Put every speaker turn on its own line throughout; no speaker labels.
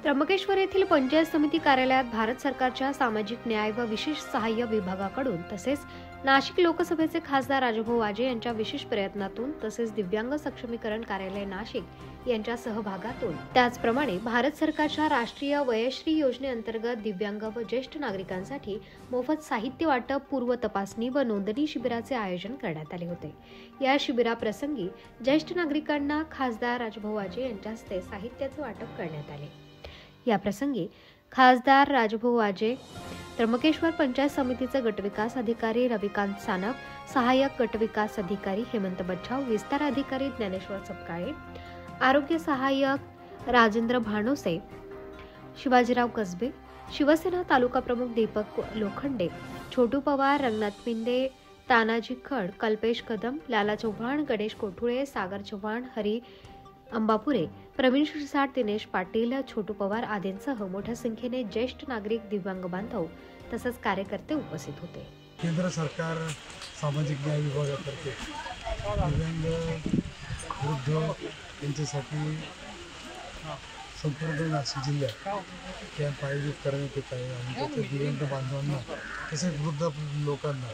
त्र्यंबकेश्वर येथील पंचायत समिती कार्यालयात भारत सरकारच्या सामाजिक न्याय व विशेष सहाय्य विभागाकडून तसेच नाशिक लोकसभेचे खासदार राजभाऊ वाजे यांच्या विशेष प्रयत्नातून तसेच दिव्यांग सक्षमीकरण कार्यालय नाशिक यांच्या सहभागातून त्याचप्रमाणे भारत सरकारच्या राष्ट्रीय वयश्री योजनेअंतर्गत दिव्यांग व ज्येष्ठ नागरिकांसाठी मोफत साहित्य वाटप, पूर्व तपासणी व नोंदणी शिबिराचे आयोजन करण्यात आले होते। या शिबिराप्रसंगी ज्येष्ठ नागरिकांना खासदार राजभाऊ वाजे यांच्या हस्ते साहित्याचे वाटप करण्यात आले। या प्रसंगी खासदार राजभाऊ वाजे, त्र्यंबकेश्वर पंचायत समितीचे गटविकास अधिकारी रविकांत सानप, सहाय्यक गटविकास अधिकारी हेमंत बच्छाव, विस्तार अधिकारी ज्ञानेश्वर सपकाळे, आरोग्य सहाय्यक राजेंद्र भानोसे, शिवाजीराव कसबे, शिवसेना तालुका प्रमुख दीपक लोखंडे, छोटू पवार, रंगनाथ पिंडे, तानाजी खड, कल्पेश कदम, लाला चव्हाण, गणेश कोठुळे, सागर चव्हाण, हरी अंबापुरे, प्रवीण शिरसाट, दिनेश पाटील, छोटू पवार आदींसह मोठ्या संख्येने ज्येष्ठ नागरिक, दिव्यांग बांधव तसेच कार्यकर्ते उपस्थित होते।
केंद्र सरकार सामाजिक न्याय विभागातर्फे दिव्यांग वृद्ध यांच्यासाठी संपूर्ण नाशिक जिल्ह्यात कॅम्प आयोजित करण्यात येत आहे आणि त्याच्या दिव्यांग बांधवांना तसेच वृद्ध लोकांना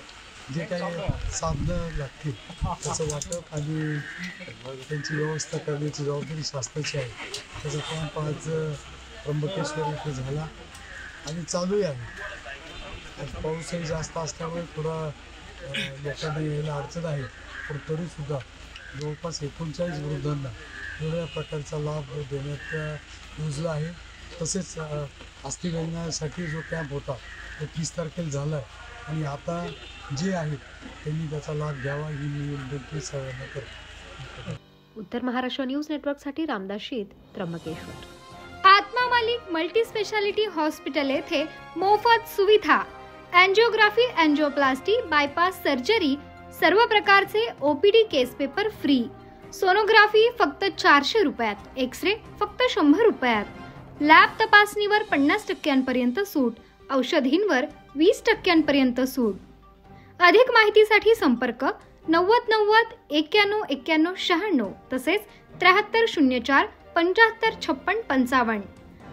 जे काही साधनं लागतील त्याचं वाटप आणि त्यांची व्यवस्था करण्याची जबाबदारी शासनाची आहे। त्याचा कॅम्प आज त्र्यंबकेश्वर येथे झाला आणि चालू आहे। आज पाऊसही जास्त असल्यामुळे थोडा लोकांना यायला अडचण आहे, पण तरीसुद्धा जवळपास 39 वृद्धांना वेगवेगळ्या प्रकारचा लाभ देण्यात योजना आहे। तसेच अस्थिव्यंगासाठी जो कॅम्प होता तो 30 तारखेला झाला आहे आणि आता जे आहेत त्यांनी त्याचा लाभ घ्यावा ही मी विनंती सर्वांना करतो।
उत्तर महाराष्ट्र न्यूज नेटवर्कसाठी रामदास शीत, त्र्यंबकेश्वर।
आत्मा मालिक मल्टी स्पेशालिटी हॉस्पिटल येथे मोफत सुविधा, एंजिओग्राफी, एंजिओप्लास्टी, बायपास सर्जरी, सर्व प्रकारचे ओपीडी केस पेपर फ्री, सोनोग्राफी फक्त 400 रुपयात, एक्सरे फक्त 100 रुपयात, लॅब तपासणीवर 50% सूट, औषधींवर 20% सूट। अधिक माहितीसाठी संपर्क 90 90 91 91 96 तसेच 7304 75 56 55।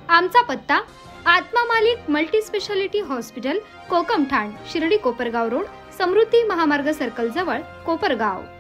आमचा पत्ता Atma Malik multi speciality hospital, Kokamthan, Shirdi Kopargaon road, Samruddhi Mahamarg circle जवळ, कोपरगाव।